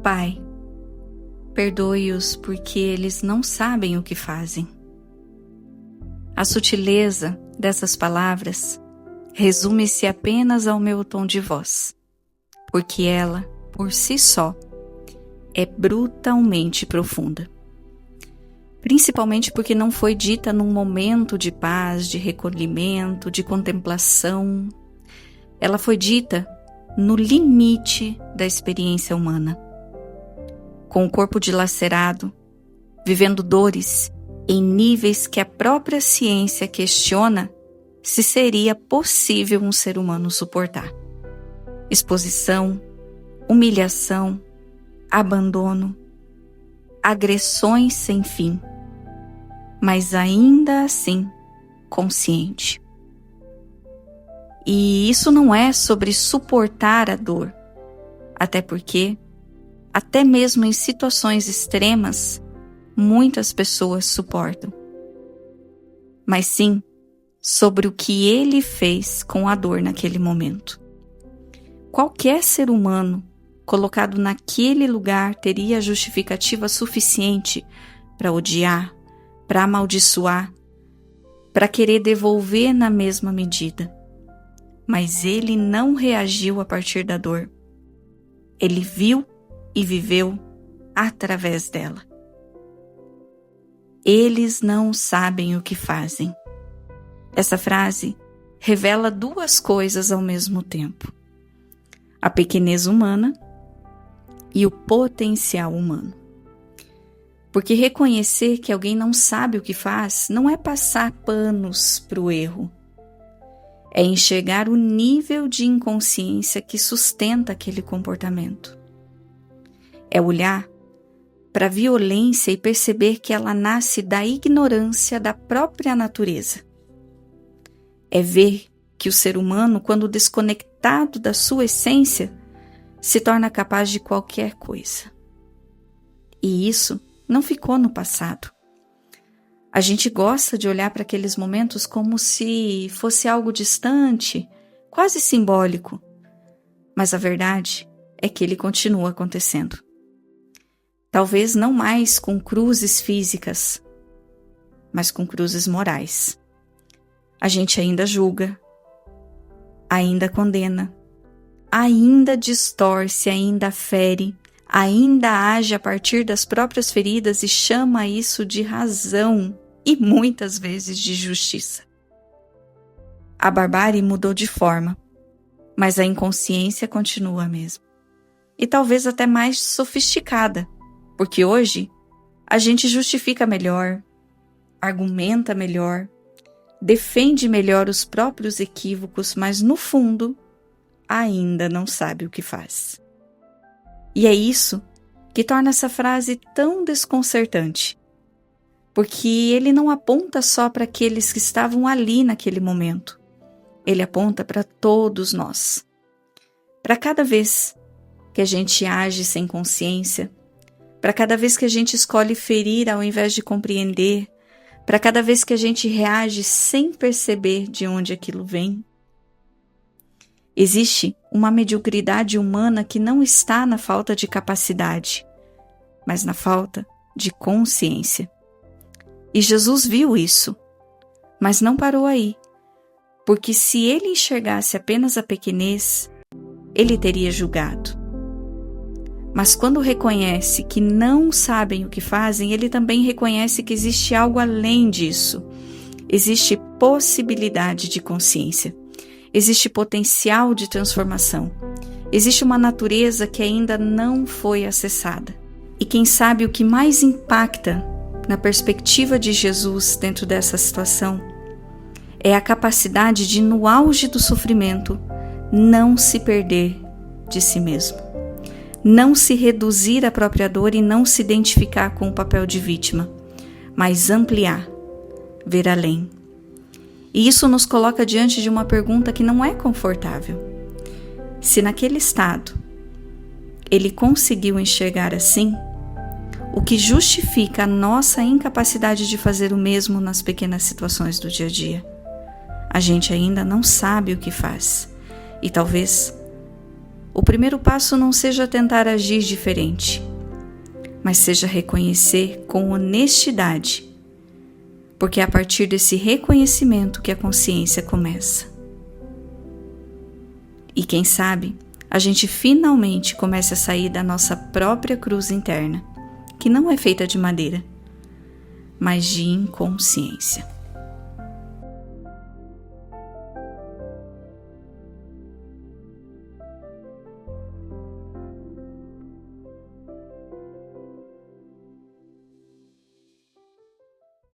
Pai, perdoe-os porque eles não sabem o que fazem. A sutileza dessas palavras resume-se apenas ao meu tom de voz, porque ela, por si só, é brutalmente profunda. Principalmente porque não foi dita num momento de paz, de recolhimento, de contemplação. Ela foi dita no limite da experiência humana. Com o corpo dilacerado, vivendo dores em níveis que a própria ciência questiona se seria possível um ser humano suportar. Exposição, humilhação, abandono, agressões sem fim, mas ainda assim consciente. E isso não é sobre suportar a dor, até porque, até mesmo em situações extremas, muitas pessoas suportam, mas sim sobre o que ele fez com a dor naquele momento. Qualquer ser humano colocado naquele lugar teria justificativa suficiente para odiar, para amaldiçoar, para querer devolver na mesma medida. Mas ele não reagiu a partir da dor. Ele viu e viveu através dela. Eles não sabem o que fazem. Essa frase revela duas coisas ao mesmo tempo: a pequenez humana e o potencial humano. Porque reconhecer que alguém não sabe o que faz não é passar panos para o erro. É enxergar o nível de inconsciência que sustenta aquele comportamento. É olhar para a violência e perceber que ela nasce da ignorância da própria natureza. É ver que o ser humano, quando desconectado da sua essência, se torna capaz de qualquer coisa. E isso não ficou no passado. A gente gosta de olhar para aqueles momentos como se fosse algo distante, quase simbólico. Mas a verdade é que ele continua acontecendo. Talvez não mais com cruzes físicas, mas com cruzes morais. A gente ainda julga, ainda condena, ainda distorce, ainda fere, ainda age a partir das próprias feridas e chama isso de razão e muitas vezes de justiça. A barbárie mudou de forma, mas a inconsciência continua a mesma. E talvez até mais sofisticada, porque hoje a gente justifica melhor, argumenta melhor, defende melhor os próprios equívocos, mas no fundo ainda não sabe o que faz. E é isso que torna essa frase tão desconcertante, porque ele não aponta só para aqueles que estavam ali naquele momento, ele aponta para todos nós. Para cada vez que a gente age sem consciência, para cada vez que a gente escolhe ferir ao invés de compreender, para cada vez que a gente reage sem perceber de onde aquilo vem. Existe uma mediocridade humana que não está na falta de capacidade, mas na falta de consciência. E Jesus viu isso, mas não parou aí, porque se ele enxergasse apenas a pequenez, ele teria julgado. Mas quando reconhece que não sabem o que fazem, ele também reconhece que existe algo além disso. Existe possibilidade de consciência. Existe potencial de transformação. Existe uma natureza que ainda não foi acessada. E quem sabe o que mais impacta na perspectiva de Jesus dentro dessa situação é a capacidade de, no auge do sofrimento, não se perder de si mesmo. Não se reduzir à própria dor e não se identificar com o papel de vítima, mas ampliar, ver além. E isso nos coloca diante de uma pergunta que não é confortável. Se naquele estado ele conseguiu enxergar assim, o que justifica a nossa incapacidade de fazer o mesmo nas pequenas situações do dia a dia? A gente ainda não sabe o que faz e talvez o primeiro passo não seja tentar agir diferente, mas seja reconhecer com honestidade, porque é a partir desse reconhecimento que a consciência começa. E quem sabe, a gente finalmente comece a sair da nossa própria cruz interna, que não é feita de madeira, mas de inconsciência.